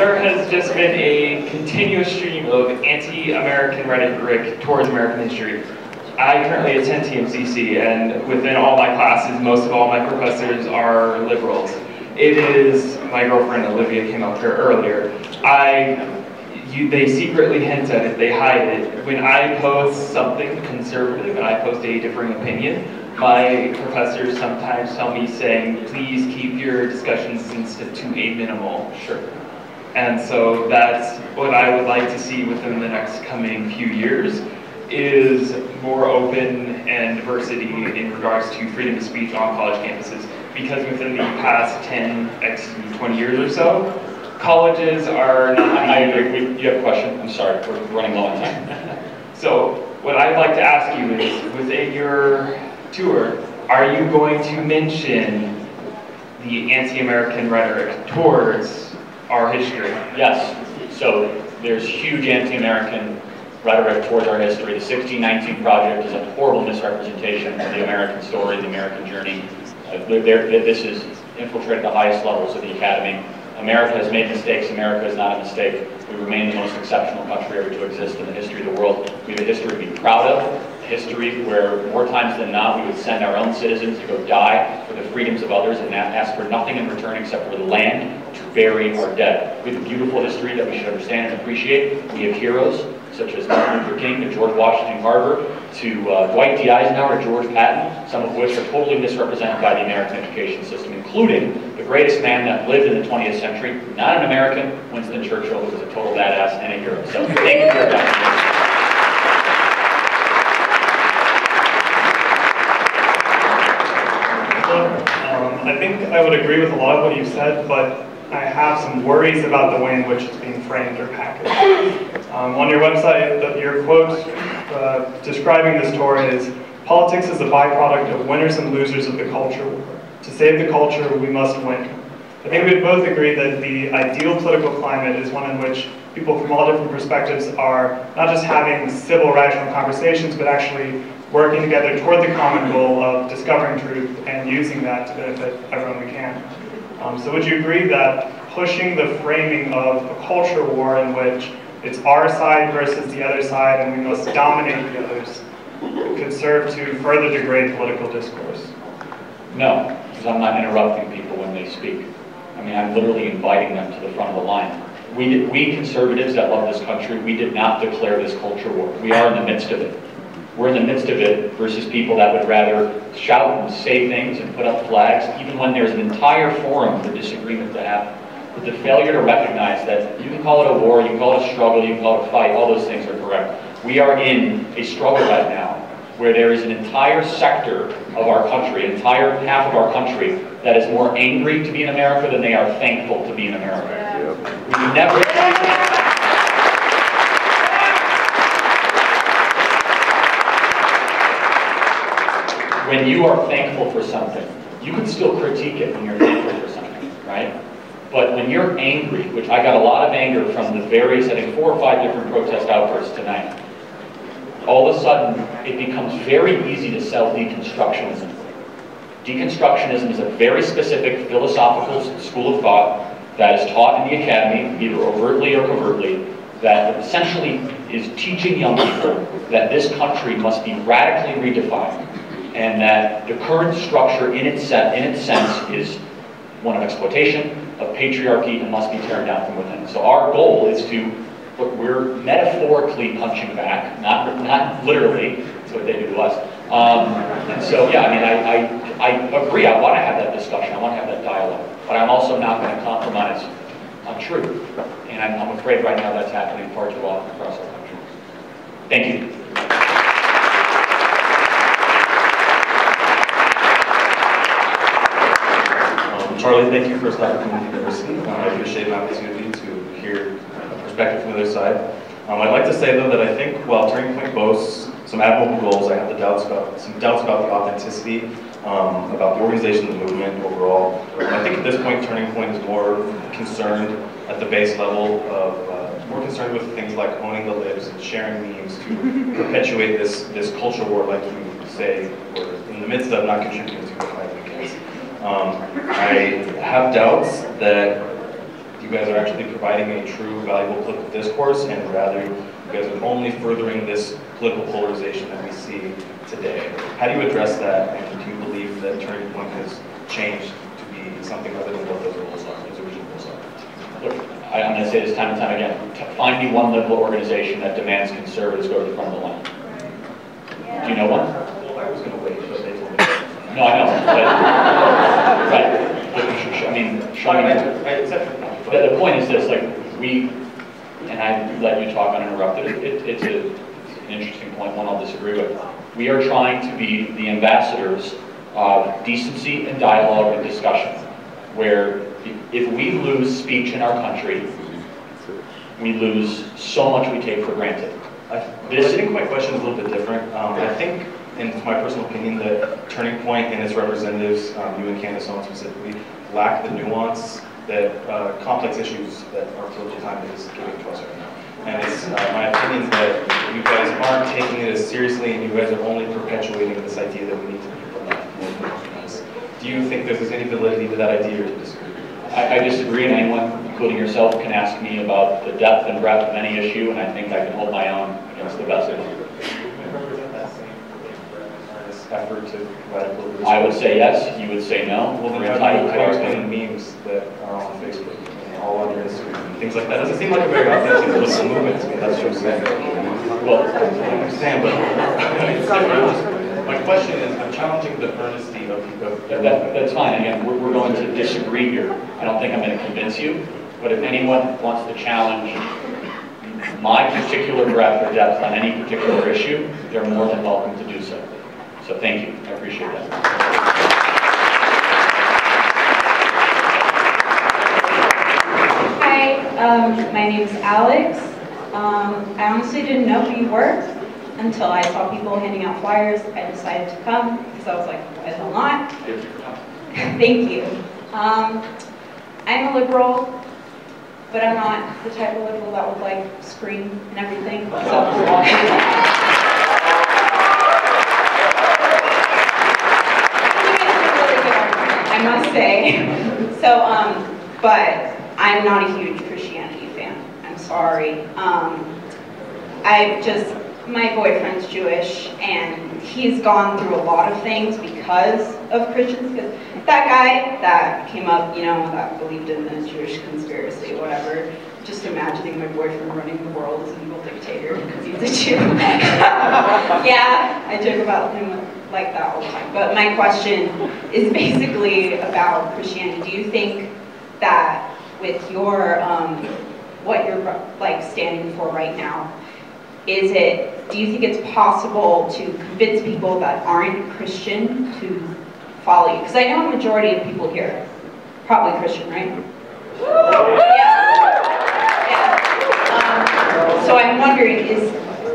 there has just been a continuous stream of anti-American rhetoric towards American history. I currently attend TMCC, and within all my classes, most of all my professors are liberals. It is, my girlfriend Olivia came up here earlier, they secretly hint at it, they hide it. When I post something conservative and I post a differing opinion, my professors sometimes tell me saying, please keep your discussions to a minimal. Sure. And so that's what I would like to see within the next coming few years, is more open and diversity in regards to freedom of speech on college campuses. Because within the past 20 years or so, colleges are not... I agree. You have a question? I'm sorry, we're running low on time. So, what I'd like to ask you is, within your tour, are you going to mention the anti-American rhetoric towards our history? Yes. So, there's huge anti-American rhetoric towards our history. The 1619 Project is a horrible misrepresentation of the American story, the American journey. This has infiltrated the highest levels of the academy. America has made mistakes. America is not a mistake. We remain the most exceptional country ever to exist in the history of the world. We have a history to be proud of, a history where more times than not we would send our own citizens to go die for the freedoms of others and ask for nothing in return except for the land to bury our dead. We have a beautiful history that we should understand and appreciate. We have heroes such as Martin Luther King to George Washington Carver to Dwight D. Eisenhower to George Patton, some of which are totally misrepresented by the American education system, including the greatest man that lived in the 20th century, not an American, Winston Churchill, who was a total badass and a hero. So thank you for your time. I think I would agree with a lot of what you've said, but I have some worries about the way in which it's being framed or packaged. On your website, your quote describing this tour is, "Politics is a byproduct of winners and losers of the culture war. To save the culture, we must win." I think we'd both agree that the ideal political climate is one in which people from all different perspectives are not just having civil, rational conversations, but actually working together toward the common goal of discovering truth and using that to benefit everyone we can. So would you agree that pushing the framing of a culture war in which it's our side versus the other side and we must dominate the others could serve to further degrade political discourse? No, because I'm not interrupting people when they speak. I mean, I'm literally inviting them to the front of the line. We conservatives that love this country, we did not declare this culture war. We are in the midst of it. We're in the midst of it versus people that would rather shout and say things and put up flags, even when there's an entire forum for disagreement to happen. But the failure to recognize that you can call it a war, you can call it a struggle, you can call it a fight, all those things are correct. We are in a struggle right now where there is an entire sector of our country, an entire half of our country, that is more angry to be in America than they are thankful to be in America. Yeah. We never... When you are thankful for something, you can still critique it when you're thankful for something, right? But when you're angry, which I got a lot of anger from the various, I think 4 or 5 different protest outbursts tonight, all of a sudden it becomes very easy to sell deconstructionism. Deconstructionism is a very specific philosophical school of thought that is taught in the academy, either overtly or covertly, that essentially is teaching young people that this country must be radically redefined, and that the current structure in its sense is one of exploitation, of patriarchy, and must be teared down from within. So our goal is to, look, we're metaphorically punching back, not literally, that's what they do to us. And so yeah, I mean, I agree, I want to have that discussion, I want to have that dialogue, but I'm also not going to compromise on truth. And I'm afraid right now that's happening far too often across our country. Thank you. Charlie, thank you for stopping in the university. I appreciate the opportunity to hear a perspective from the other side. I'd like to say though that I think while Turning Point boasts some admirable goals, I have some doubts about the authenticity, about the organization of the movement overall. I think at this point Turning Point is more concerned at the base level of, more concerned with things like owning the libs and sharing memes to perpetuate this culture war, like you say, we're in the midst of, not contributing to the fight against. I have doubts that you guys are actually providing a true, valuable political discourse, and rather you guys are only furthering this political polarization that we see today. How do you address that, and do you believe that Turning Point has changed to be something other than what those goals are, those original goals are? Look, I'm going to say this time and time again. Find me one liberal organization that demands conservatives go to the front of the line. Do you know one? Well, I was going to wait, but they told me. No, I know. But, right. I mean, show me. The point is this, like, and I let you talk uninterrupted, it's an interesting point, one I'll disagree with. We are trying to be the ambassadors of decency and dialogue and discussion, where if we lose speech in our country, we lose so much we take for granted. I think my question is a little bit different. I think, in my personal opinion, that Turning Point and its representatives, you and Candace Owen specifically, lack the nuance that complex issues that our political climate is giving to us right now. And it's my opinion that you guys aren't taking it as seriously, and you guys are only perpetuating this idea that we need to be more organized. Do you think there's any validity to that idea, or do you disagree? I disagree, and anyone, including yourself, can ask me about the depth and breadth of any issue, and I think I can hold my own against the best issue. Effort to provide a political. I would say yes, you would say no. Well, then how do you explain the memes that are on Facebook and all on your Instagram and things like that? Doesn't seem like a very authentic political movement to me. That's what I'm saying. Well, I understand, but my question is, I'm challenging the earnesty of that's fine. Again, we're going to disagree here. I don't think I'm going to convince you, but if anyone wants to challenge my particular breadth or depth on any particular issue, they're more than welcome to do so. So thank you. I appreciate that. Hi, my name is Alex. I honestly didn't know who you were until I saw people handing out flyers. I decided to come because I was like, why the hell not? Thank you. I'm a liberal, but I'm not the type of liberal that would like scream and everything. So. I must say. So, but I'm not a huge Christianity fan. I'm sorry. My boyfriend's Jewish, and he's gone through a lot of things because of Christians. Because that guy that came up, that believed in the Jewish conspiracy, whatever. Just imagining my boyfriend running the world as an evil dictator because he's a Jew. Yeah, I joke about him like that all the time. But my question is basically about Christianity. Do you think that with your what you're like standing for right now, do you think it's possible to convince people that aren't Christian to follow you? Because I know a majority of people here probably Christian, right? Yeah. So I'm wondering,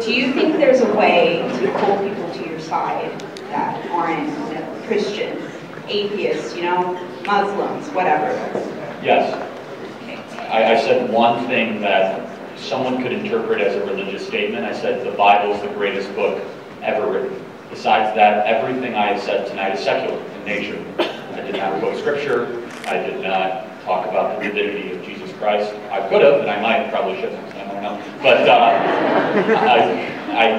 do you think there's a way to pull people to your side that aren't Christian, atheists, Muslims, whatever? Yes. Okay. I said one thing that someone could interpret as a religious statement. I said the Bible is the greatest book ever written. Besides that, everything I have said tonight is secular in nature. I did not quote scripture. I did not talk about the divinity of Jesus Christ. I could have, and I might, probably shouldn't, I don't know. But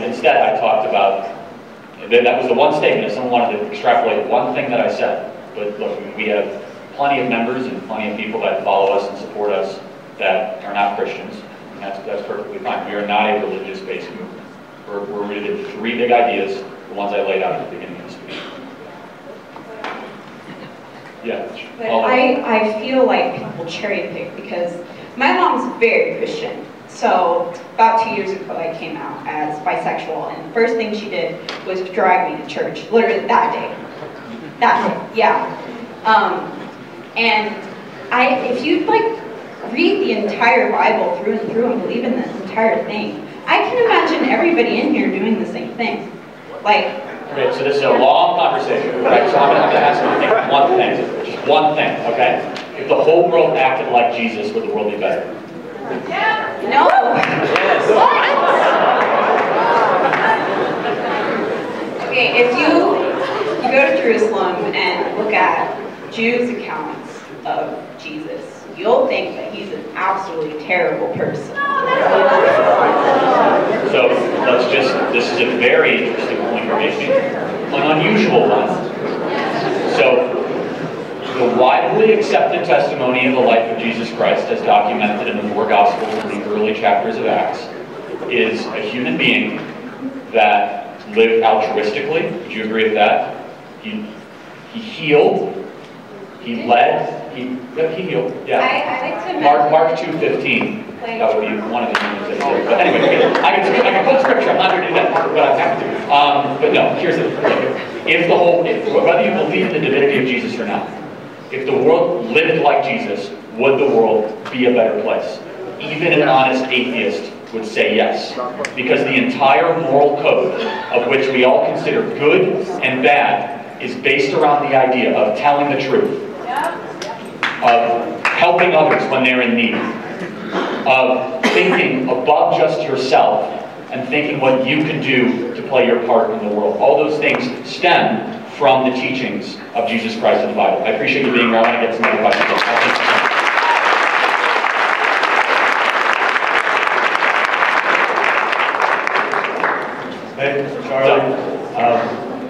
instead I talked about, that was the one statement. If someone wanted to extrapolate one thing that I said, but look, we have plenty of members and plenty of people that follow us and support us that are not Christians, and that's perfectly fine. We are not a religious-based movement. We're rooted in three big ideas, the ones I laid out at the beginning of the speech. Yeah. But I feel like people cherry pick because my mom's very Christian. So about 2 years ago, I came out as bisexual, and the first thing she did was drag me to church, literally that day. That day, yeah. And if you read the entire Bible through and through and believe in the entire thing, I can imagine everybody in here doing the same thing. Okay, so this is a long conversation, right? So I'm going to ask you to think of one thing, just one thing, okay? If the whole world acted like Jesus, would the world be better? No. Yes. Okay, if you go to Jerusalem and look at Jews' accounts of Jesus, you'll think that he's an absolutely terrible person. So this is a very interesting point you're making, an unusual one. So the widely accepted testimony of the life of Jesus Christ, as documented in the 4 Gospels and the early chapters of Acts, is a human being that lived altruistically. Would you agree with that? He healed, he led, he healed, yeah. I like to Mark 2:15. That would be one of the things that he did. But anyway, I can quote scripture. I'm not going to do that, but I have to. But no, here's the thing. Whether you believe in the divinity of Jesus or not, if the world lived like Jesus, would the world be a better place? Even an honest atheist would say yes. Because the entire moral code, of which we all consider good and bad, is based around the idea of telling the truth, of helping others when they're in need, of thinking above just yourself and thinking what you can do to play your part in the world. All those things stem from the teachings of Jesus Christ in the Bible. I appreciate you being here. I want to get some other questions. Hey, Charlie.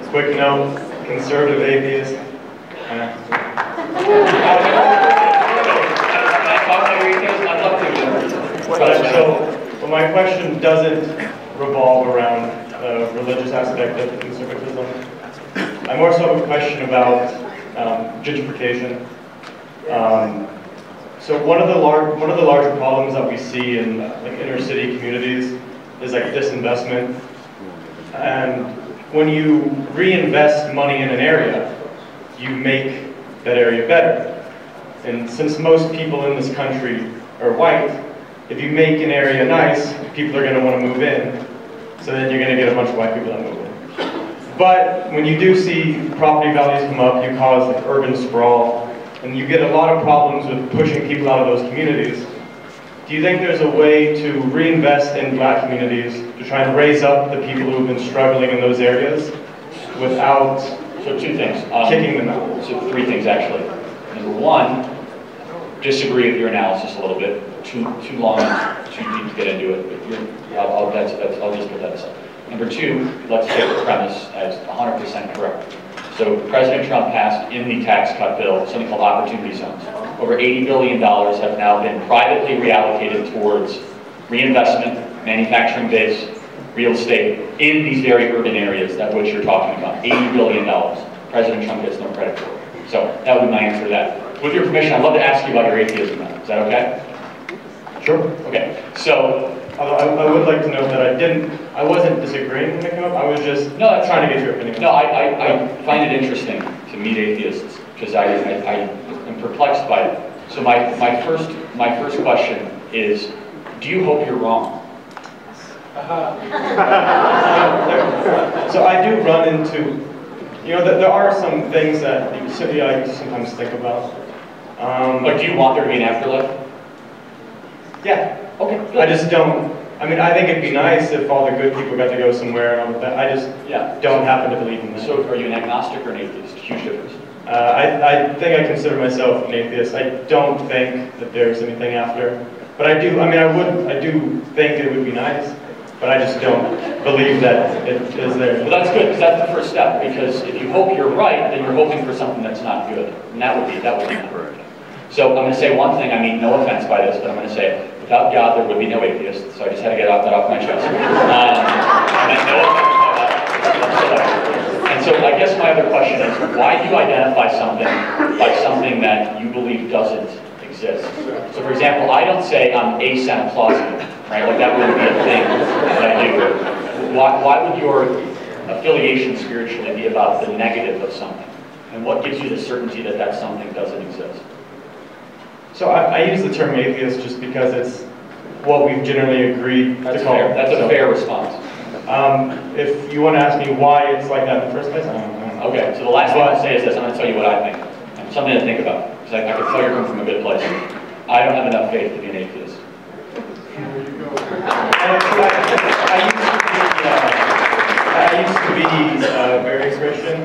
Quick note, conservative atheist. So my question doesn't revolve around the religious aspect of conservatism. I more so have a question about gentrification. So one of the larger problems that we see in like inner city communities is like disinvestment. And when you reinvest money in an area, you make that area better. And since most people in this country are white, if you make an area nice, people are going to want to move in. So then you're going to get a bunch of white people that move in. But when you do see property values come up, you cause like urban sprawl, and you get a lot of problems with pushing people out of those communities. Do you think there's a way to reinvest in black communities to try and raise up the people who've been struggling in those areas without So 2 things. kicking them out? So 3 things actually. Number 1, disagree with your analysis a little bit. Too long, too deep to get into it. But I'll just put that aside. Number 2, let's take the premise as 100% correct. So President Trump passed in the tax cut bill something called opportunity zones. Over $80 billion have now been privately reallocated towards reinvestment, manufacturing base, real estate in these very urban areas that which you're talking about. $80 billion. President Trump gets no credit for it. So that would be my answer to that. With your permission, I'd love to ask you about your atheism now. Is that okay? Sure. Okay. So I would like to note that I wasn't disagreeing when it came up. I was just trying to get your opinion. No, I find it interesting to meet atheists because I am perplexed by it. So my first question is, do you hope you're wrong? So I do run into, there are some things that I sometimes think about. But do you want there to be an afterlife? Yeah. Okay, good. I just don't. I mean, I think it'd be nice if all the good people got to go somewhere and all of that. I just don't happen to believe in that. So are you an agnostic or an atheist? Huge difference. I think I consider myself an atheist. I don't think that there's anything after. But I do think it would be nice, but I just don't believe that it is there. Well, that's good, because that's the first step, because if you hope you're right, then you're hoping for something that's not good. And that would be not correct. So I'm going to say one thing, I mean no offense by this, but I'm going to say, without God there would be no atheist, so I just had to get that off my chest. And so I guess my other question is, why do you identify something by something that you believe doesn't exist? So for example, I don't say I'm a Santa Clausian, right? Like that wouldn't be a thing that I do. Why would your affiliation spiritually be about the negative of something? And what gives you the certainty that that something doesn't exist? So I use the term atheist just because it's what we've generally agreed to call it. That's a fair response. If you want to ask me why it's like that in the first place, I don't know. Okay, so the last thing I'll say is this. I'm going to tell you what I think. Something to think about, because I can tell you're coming from a good place. I don't have enough faith to be an atheist. I used to be very Christian,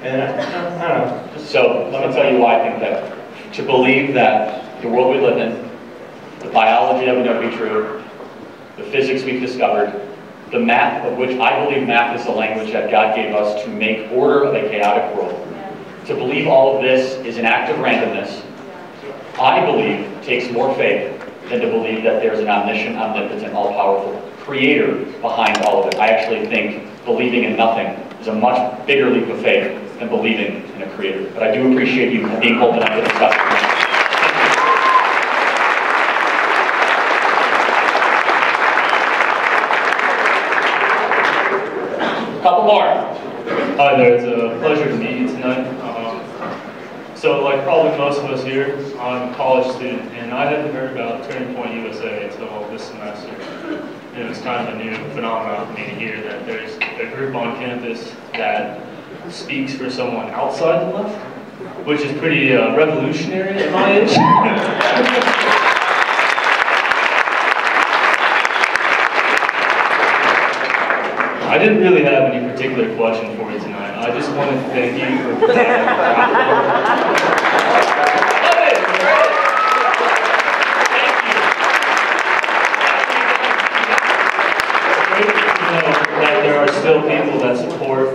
and I don't know. So let me tell you why I think that. To believe that the world we live in, the biology that we know to be true, the physics we've discovered, the math, of which I believe math is the language that God gave us to make order of a chaotic world. To believe all of this is an act of randomness, I believe takes more faith than to believe that there's an omniscient, omnipotent, all-powerful creator behind all of it. I actually think believing in nothing is a much bigger leap of faith than believing in a creator. But I do appreciate you being bold enough to discuss it. Couple more. Hi there, it's a pleasure to meet you tonight. So like probably most of us here, I'm a college student, and I hadn't heard about Turning Point USA until this semester. And it was kind of a new phenomenon for me to hear that there's a group on campus that speaks for someone outside the left, which is pretty revolutionary at my age. I didn't really have any particular question for you tonight. I just want to thank you for that there are still people that support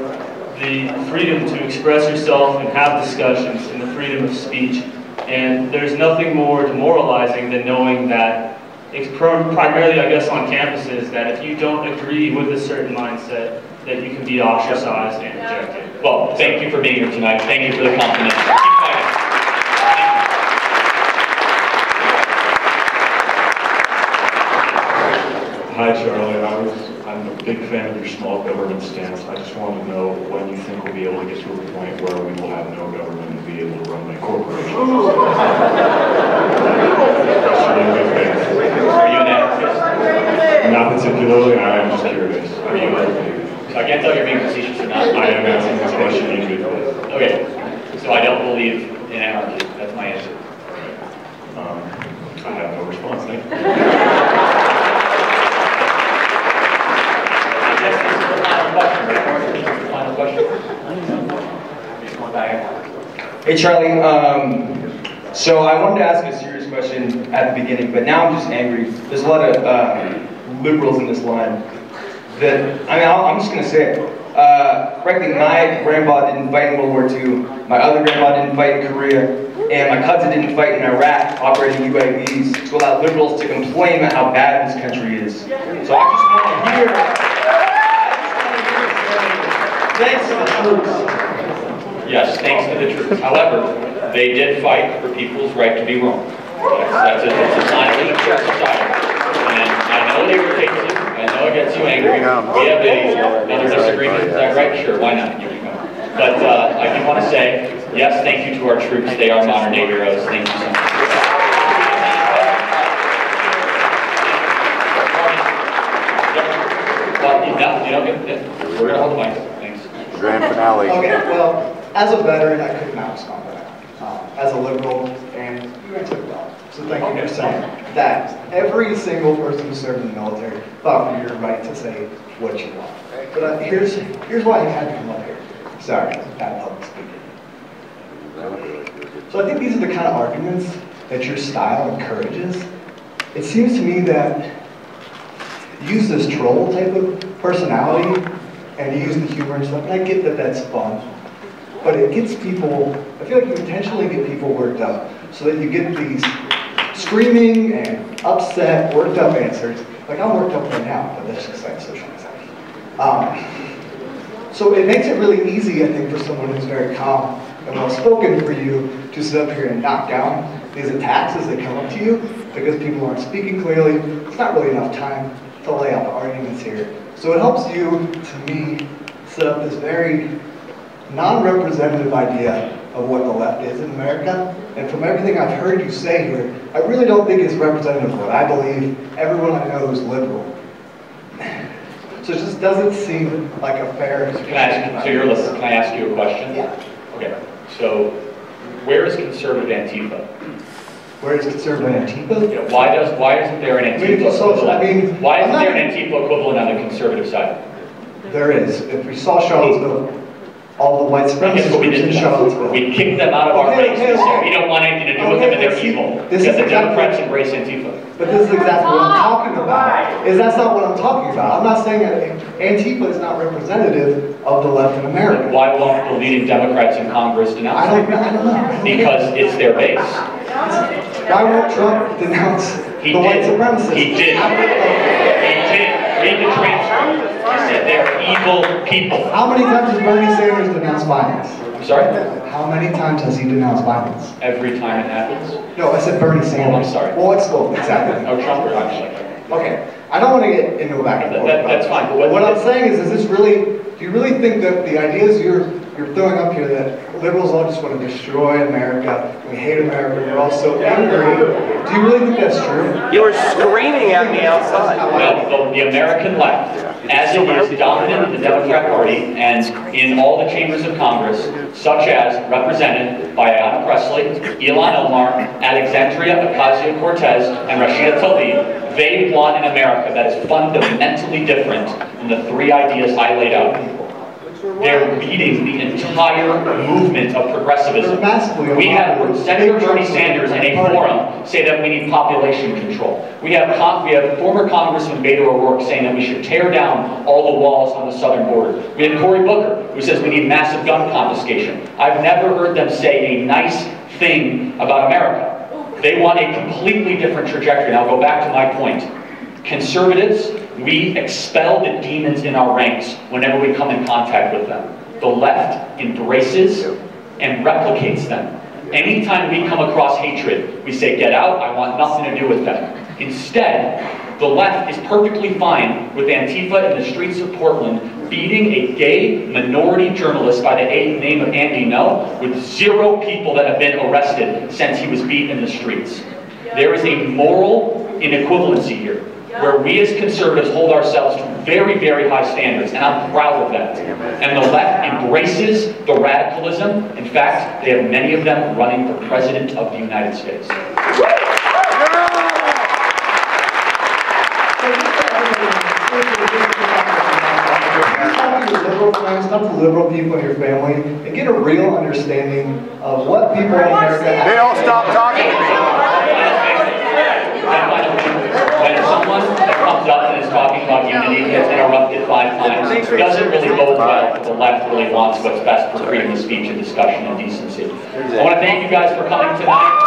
the freedom to express yourself and have discussions and the freedom of speech. And there's nothing more demoralizing than knowing that it's primarily, I guess, on campuses, that if you don't agree with a certain mindset, that you can be ostracized and rejected. Well, thank you for being here tonight. Thank you for the compliment. Hi, Charlie. I'm a big fan of your small government stance. I just want to know when you think we'll be able to get to a point where we will have no government and be able to run my corporation. Are you an advocate? Not particularly. I am just curious. Are you? So I can't tell if you're being facetious or not. I am asking this question in good faith. Okay. So I don't believe in anarchy. That's my answer. I have no response. Thank you. Final question. Hey Charlie, so I wanted to ask a serious question at the beginning, but now I'm just angry. There's a lot of liberals in this line that, I'm just going to say it. Frankly, my grandpa didn't fight in World War II, my other grandpa didn't fight in Korea, and my cousin didn't fight in Iraq operating UAVs to allow liberals to complain about how bad this country is. So I just want to hear... Thanks to the troops. Yes, thanks to the troops. However, they did fight for people's right to be wrong. That's a sign of leadership society. And I know it irritates you. I know it gets you angry. We have another disagreement. Is that right? Sure, why not? You can go. But I do want to say, yes, thank you to our troops. They are modern day heroes. Thank you so much. We're going to hold the mic. Grand finale. Okay, well, as a veteran, I could not respond to that. As a liberal, and you answered well. So thank you for saying that. Every single person who served in the military fought for your right to say what you want. But here's why I had to come up here. Sorry, bad public speaking. So I think these are the kind of arguments that your style encourages. It seems to me that you use this troll type of personality and you use the humor and stuff, and I get that that's fun, but it gets people, I feel like you intentionally get people worked up so that you get these screaming and upset, worked up answers. Like I'm worked up right now, but that's just like social anxiety. So it makes it really easy, I think, for someone who's very calm and well-spoken for you to sit up here and knock down these attacks as they come up to you because people aren't speaking clearly. It's not really enough time to lay out the arguments here. So it helps you, to me, set up this very non-representative idea of what the left is in America. And from everything I've heard you say here, I really don't think it's representative of what I believe, everyone I know who's liberal. So it just doesn't seem like a fair... Can I ask you a question? Yeah. Okay, so where is conservative Antifa? Where is conservative Antifa? Yeah, why isn't there an Antifa equivalent? Why isn't there an Antifa equivalent on the conservative side? There is. If we saw Charlottesville, all the white supremacist What we groups did in to them. Charlottesville. We kicked them out of our ranks. We said we don't want anything to do with them and they're evil. This Because is the Democrats embrace Antifa. But this is exactly what I'm talking about. That's not what I'm talking about. I'm not saying that Antifa is not representative of the left in America. Why won't the leading Democrats in Congress denounce I it? don't know. Because it's their base. Why won't Trump denounce the white supremacists? He did. He did. Read the transcript. He said they're evil people. How many times has Bernie Sanders denounced violence? I'm sorry? How many times has he denounced violence? Every time it happens. No, I said Bernie Sanders. Oh, I'm sorry. Well, let's go. Exactly. No, Trump or actually. Okay. I don't want to get into a back and forth. That's fine. But what I'm saying is this really, do you really think that the ideas you're throwing up here, that liberals all just want to destroy America, we hate America, we're all so angry, do you really think that's true? You were screaming at me outside. No, the American left, as it is dominant in the Democrat Party and in all the chambers of Congress, such as represented by Ayanna Pressley, Ilhan Omar, Alexandria Ocasio-Cortez, and Rashida Tlaib, they want an America that is fundamentally different than the three ideas I laid out. They're leading the entire movement of progressivism. We have Senator Bernie Sanders in a forum say that we need population control. We have former Congressman Beto O'Rourke saying that we should tear down all the walls on the southern border. We have Cory Booker, who says we need massive gun confiscation. I've never heard them say a nice thing about America. They want a completely different trajectory. And I'll go back to my point. Conservatives, we expel the demons in our ranks whenever we come in contact with them. The left embraces and replicates them. Anytime we come across hatred, we say, get out, I want nothing to do with them. Instead, the left is perfectly fine with Antifa in the streets of Portland beating a gay minority journalist by the name of Andy No, with 0 people that have been arrested since he was beat in the streets. There is a moral inequivalency here, where we as conservatives hold ourselves to very, very high standards, and I'm proud of that. And the left embraces the radicalism. In fact, they have many of them running for president of the United States. Talk to liberal people in your family and get a real understanding of what people in America have. They all stopped talking to me. When someone that comes up and is talking about unity gets interrupted 5 times, it doesn't really bode well if the left really wants what's best for freedom of speech and discussion and decency. I want to thank you guys for coming tonight.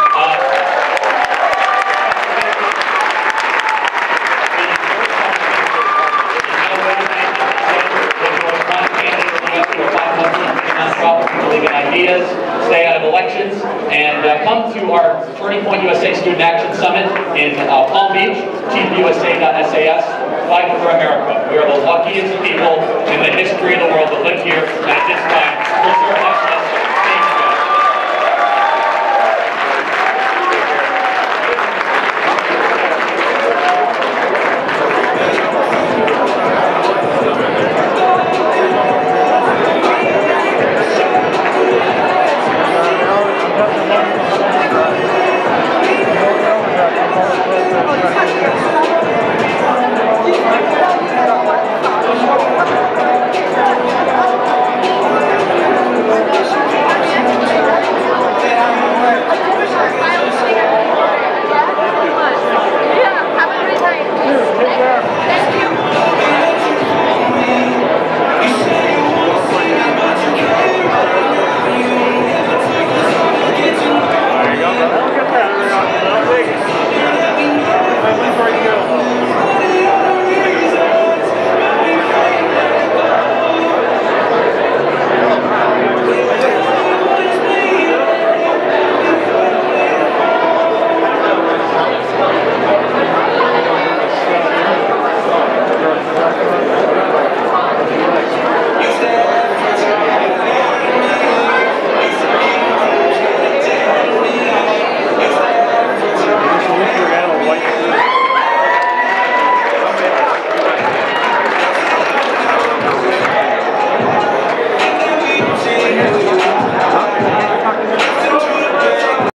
Ideas, stay out of elections, and come to our Turning Point USA Student Action Summit in Palm Beach, teamusa.sas. Fight for America. We are the luckiest people in the history of the world that live here, and at this time, preserve national